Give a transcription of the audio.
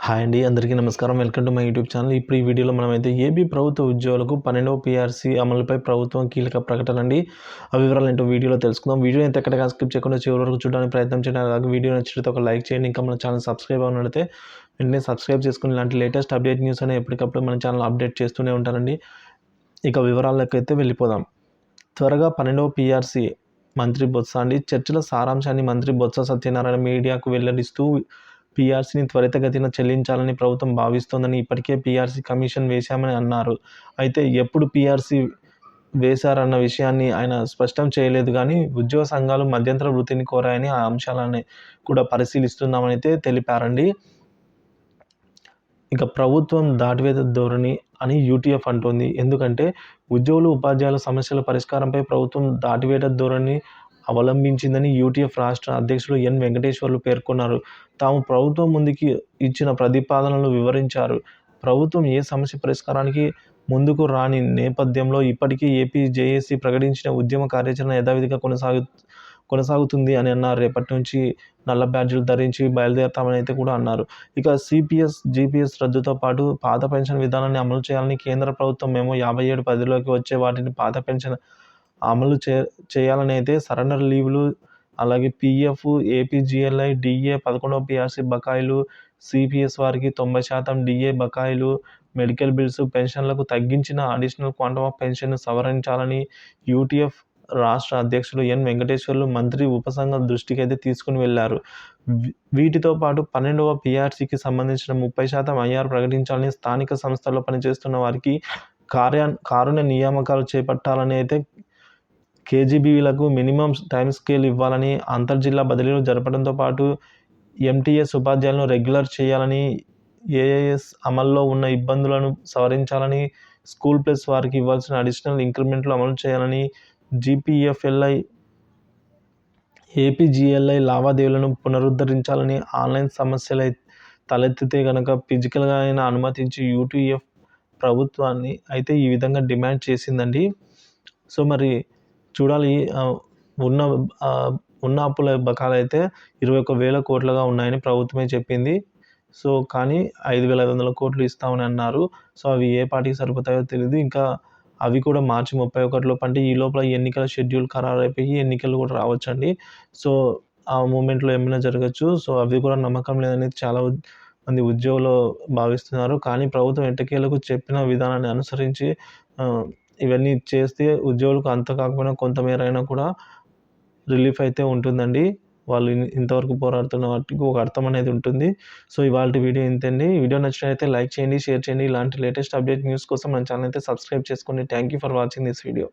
Hi అండి, అందరికీ నమస్కారం. Welcome to my YouTube channel. ఇప్పుడు ఈ వీడియోలో మనమైతే ఏపీ ప్రభుత్వ ఉద్యోగులకు 12వ పీఆర్సీ అమలుపై ప్రభుత్వం కీలక ప్రకటన అండి. ఆ వివరాలు ఏంటో వీడియోలో తెలుసుకుందాం. వీడియో అయితే ఎక్కడికి స్కిప్ చేయకుండా చివరి వరకు చూడడానికి ప్రయత్నం చేయండి. అలాగే వీడియో నచ్చితే ఒక లైక్ చేయండి. ఇంకా మన ఛానల్ సబ్స్క్రైబ్ అవ్వనట్లయితే వెంటనే సబ్స్క్రైబ్ చేసుకుని ఇలాంటి లేటెస్ట్ అప్డేట్ న్యూస్ అని ఎప్పటికప్పుడు మన ఛానల్ అప్డేట్ చేస్తూనే ఉంటానండి. ఇక వివరాల్లోకి అయితే వెళ్ళిపోదాం. త్వరగా 12వ పీఆర్సీ మంత్రి బొత్స అండి. చర్చల సారాంశాన్ని మంత్రి బొత్స సత్యనారాయణ మీడియాకు వెల్లడిస్తూ పీఆర్సీని త్వరితగతిన చెల్లించాలని ప్రభుత్వం భావిస్తోందని, ఇప్పటికే పీఆర్సీ కమిషన్ వేశామని అన్నారు. అయితే ఎప్పుడు పీఆర్సీ వేశారన్న విషయాన్ని ఆయన స్పష్టం చేయలేదు. కానీ ఉద్యోగ సంఘాలు మధ్యంతర వృత్తిని కోరాయని, ఆ అంశాలని కూడా పరిశీలిస్తున్నామని అయితే తెలిపారండి. ఇక ప్రభుత్వం దాటివేత ధోరణి అని యూటీఎఫ్ అంటోంది. ఎందుకంటే ఉద్యోగులు ఉపాధ్యాయుల సమస్యల పరిష్కారంపై ప్రభుత్వం దాటివేత ధోరణి అవలంబించిందని యూటీఎఫ్ రాష్ట్ర అధ్యక్షులు ఎన్ వెంకటేశ్వర్లు పేర్కొన్నారు. తాము ప్రభుత్వం ముందుకి ఇచ్చిన ప్రతిపాదనలు వివరించారు. ప్రభుత్వం ఏ సమస్య పరిష్కారానికి ముందుకు రాని నేపథ్యంలో ఇప్పటికీ ఏపీ జేఏసీ ప్రకటించిన ఉద్యమ కార్యాచరణ యథావిధిగా కొనసాగుతుంది అని అన్నారు. రేపటి నుంచి నల్ల బ్యాడ్జీలు ధరించి బయలుదేరతామని అయితే కూడా అన్నారు. ఇక సిపిఎస్, జీపీఎస్ రద్దుతో పాటు పాత పెన్షన్ విధానాన్ని అమలు చేయాలని కేంద్ర ప్రభుత్వం మేము 57 పరిధిలోకి వచ్చే వాటిని పాత పెన్షన్ అమలు చేయాలని అయితే సరెండర్ లీవ్లు, అలాగే పీఎఫ్, ఏపీజీఎల్ఐ, డిఏ, 11వ పీఆర్సీ బకాయిలు, సిపిఎస్ వారికి 90% డిఏ బకాయిలు, మెడికల్ బిల్స్, పెన్షన్లకు తగ్గించిన అడిషనల్ క్వాంటమ్ ఆఫ్ పెన్షన్ సవరించాలని యూటీఎఫ్ రాష్ట్ర అధ్యక్షులు ఎన్ వెంకటేశ్వర్లు మంత్రి ఉపసంఘం దృష్టికి అయితే తీసుకుని వెళ్లారు. వీటితో పాటు 12వ పీఆర్సీకి సంబంధించిన 30% ఐఆర్ ప్రకటించాలని, స్థానిక సంస్థల్లో పనిచేస్తున్న వారికి కారుణ్య నియామకాలు చేపట్టాలని అయితే కేజీబీవీలకు మినిమం టైం స్కేల్ ఇవ్వాలని, అంతర్జిల్లా బదిలీలు జరపడంతో పాటు ఎంటీఎస్ ఉపాధ్యాయులను రెగ్యులర్ చేయాలని, ఏఐఎస్ అమల్లో ఉన్న ఇబ్బందులను సవరించాలని, స్కూల్ ప్లస్ వారికి ఇవ్వాల్సిన అడిషనల్ ఇంక్రిమెంట్లు అమలు చేయాలని, జీపీఎఫ్ఎల్ఐ, ఏపీజీఎల్ఐ లావాదేవీలను పునరుద్ధరించాలని, ఆన్లైన్ సమస్యలు తలెత్తితే కనుక ఫిజికల్గా అయినా అనుమతించి యూటీఎఫ్ ప్రభుత్వాన్ని అయితే ఈ విధంగా డిమాండ్ చేసిందండి. సో మరి చూడాలి. ఉన్న అప్పుల బకాయిలు అయితే 21,000 కోట్లుగా ఉన్నాయని ప్రభుత్వమే చెప్పింది. సో కానీ 5,500 కోట్లు ఇస్తామని అన్నారు. సో అవి ఏ పార్టీకి సరిపోతాయో తెలియదు. ఇంకా అవి కూడా మార్చి 31లోపు, అంటే ఈ లోపల ఎన్నికల షెడ్యూల్ ఖరారైపోయి ఎన్నికలు కూడా రావచ్చండి. సో ఆ మూమెంట్లో ఏమైనా జరగచ్చు. సో అవి కూడా నమ్మకం లేదని చాలా మంది ఉద్యోగులు భావిస్తున్నారు. కానీ ప్రభుత్వం ఎట్టకేలకు చెప్పిన విధానాన్ని అనుసరించి ఇవన్నీ చేస్తే ఉద్యోగులకు అంత కాకపోయినా కొంతమేర అయినా కూడా రిలీఫ్ అయితే ఉంటుందండి. వాళ్ళు ఇంతవరకు పోరాడుతున్న వాటికి ఒక అర్థం అనేది ఉంటుంది. సో ఇవాల్టి వీడియో ఇంతండి. వీడియో నచ్చినట్లయితే లైక్ చేయండి, షేర్ చేయండి. ఇలాంటి లేటెస్ట్ అప్డేట్ న్యూస్ కోసం మన ఛానల్ అయితే సబ్స్క్రైబ్ చేసుకోండి. Thank you for watching this video.